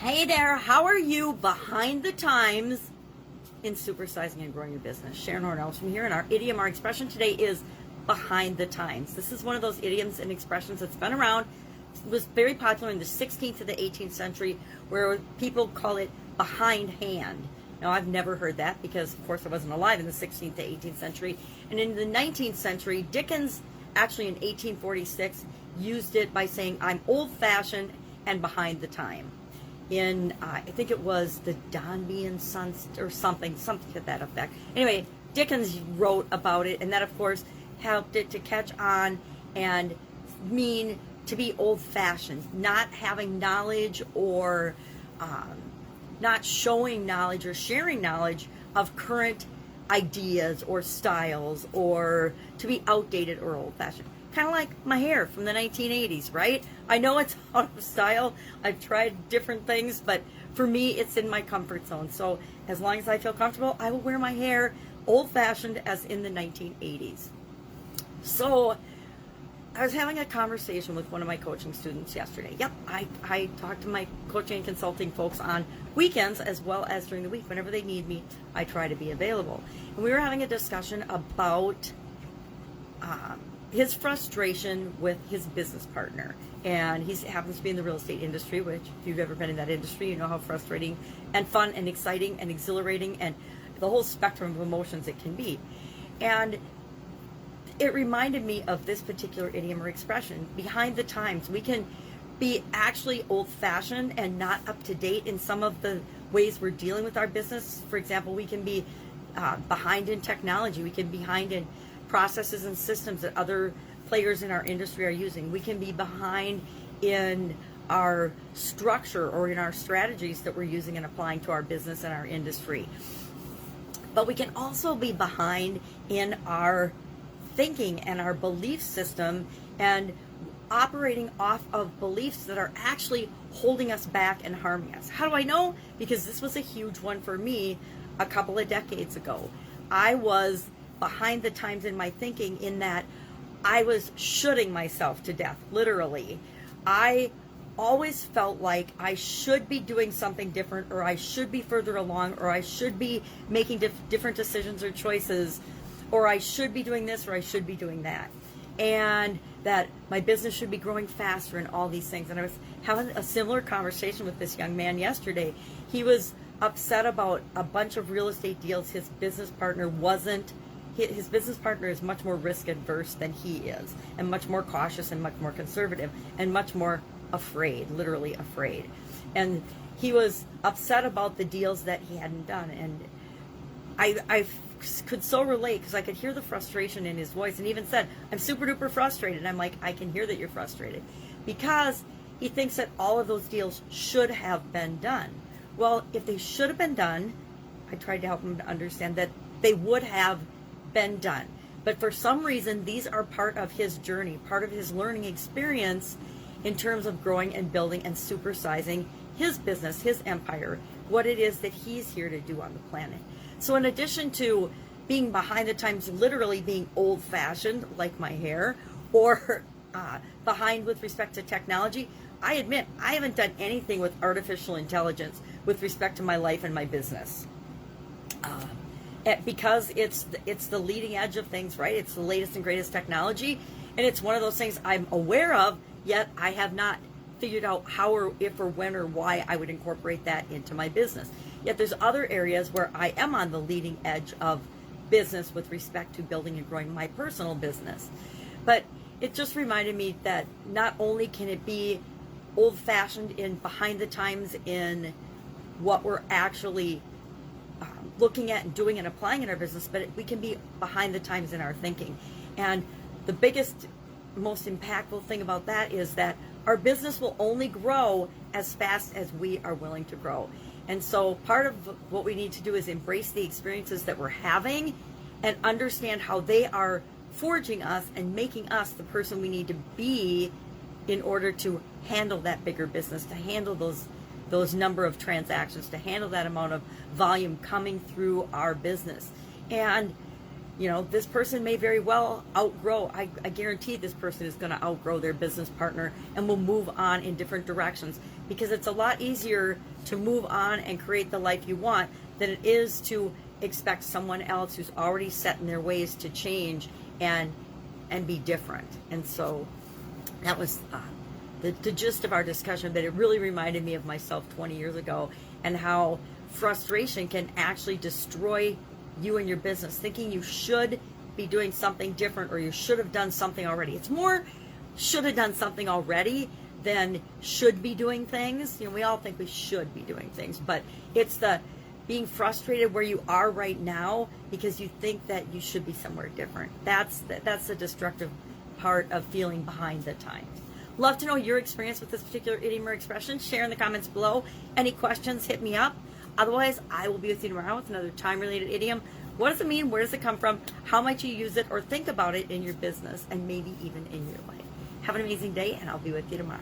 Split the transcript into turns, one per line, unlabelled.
Hey there, how are you behind the times in supersizing and growing your business? Sharon Horne-Ellstrom here, and our idiom, our expression today is behind the times. This is one of those idioms and expressions that's been around. It was very popular in the 16th to the 18th century, where people call it behindhand. Now, I've never heard that because, of course, I wasn't alive in the 16th to 18th century. And in the 19th century, Dickens, actually in 1846, used it by saying, I'm old-fashioned and behind the time. In, I think it was the Dombey and Sons or something to that effect. Anyway, Dickens wrote about it, and that, of course, helped it to catch on and mean to be old-fashioned, not having knowledge or not showing knowledge or sharing knowledge of current ideas or styles, or to be outdated or old-fashioned. Kind of like my hair from the 1980s, right? I know it's out of style. I've tried different things, but for me, it's in my comfort zone. So as long as I feel comfortable, I will wear my hair old-fashioned as in the 1980s. So I was having a conversation with one of my coaching students yesterday. Yep, I talk to my coaching and consulting folks on weekends as well as during the week. Whenever they need me, I try to be available. And we were having a discussion about his frustration with his business partner. And he happens to be in the real estate industry, which if you've ever been in that industry, you know how frustrating and fun and exciting and exhilarating and the whole spectrum of emotions it can be. And it reminded me of this particular idiom or expression, behind the times. We can be actually old-fashioned and not up to date in some of the ways we're dealing with our business. For example, we can be behind in technology. We can be behind in processes and systems that other players in our industry are using. We can be behind in our structure or in our strategies that we're using and applying to our business and our industry. But we can also be behind in our thinking and our belief system and operating off of beliefs that are actually holding us back and harming us. How do I know? Because this was a huge one for me a couple of decades ago. I was behind the times in my thinking in that I was shoulding myself to death, literally. I always felt like I should be doing something different, or I should be further along, or I should be making different decisions or choices, or I should be doing this, or I should be doing that. And that my business should be growing faster and all these things. And I was having a similar conversation with this young man yesterday. He was upset about a bunch of real estate deals his business partner wasn't. His business partner is much more risk adverse than he is, and much more cautious and much more conservative and much more afraid, literally afraid. And he was upset about the deals that he hadn't done. And I could so relate, because I could hear the frustration in his voice, and even said, I'm super duper frustrated. And I'm like, I can hear that you're frustrated, because he thinks that all of those deals should have been done. Well, if they should have been done, I tried to help him to understand that they would have been done. But for some reason, these are part of his journey, part of his learning experience in terms of growing and building and supersizing his business, his empire, what it is that he's here to do on the planet. So in addition to being behind the times, literally being old-fashioned, like my hair, or behind with respect to technology, I admit I haven't done anything with artificial intelligence with respect to my life and my business. Because it's the leading edge of things, right? It's the latest and greatest technology, and it's one of those things I'm aware of, yet I have not figured out how or if or when or why I would incorporate that into my business. Yet there's other areas where I am on the leading edge of business with respect to building and growing my personal business. But it just reminded me that not only can it be old-fashioned in behind the times in what we're actually looking at and doing and applying in our business, but we can be behind the times in our thinking. And the biggest, most impactful thing about that is that our business will only grow as fast as we are willing to grow. And so part of what we need to do is embrace the experiences that we're having and understand how they are forging us and making us the person we need to be in order to handle that bigger business, to handle those number of transactions, to handle that amount of volume coming through our business. And You know, this person may very well outgrow. I guarantee this person is going to outgrow their business partner and will move on in different directions, because it's a lot easier to move on and create the life you want than it is to expect someone else who's already set in their ways to change and be different. And so that was the gist of our discussion, but it really reminded me of myself 20 years ago and how frustration can actually destroy you and your business, thinking you should be doing something different or you should have done something already. It's more should have done something already than should be doing things. You know, we all think we should be doing things, but it's the being frustrated where you are right now because you think that you should be somewhere different. That's the destructive part of feeling behind the times. Love to know your experience with this particular idiom or expression. Share in the comments below. Any questions, hit me up. Otherwise, I will be with you tomorrow with another time-related idiom. What does it mean? Where does it come from? How might you use it or think about it in your business and maybe even in your life? Have an amazing day, and I'll be with you tomorrow.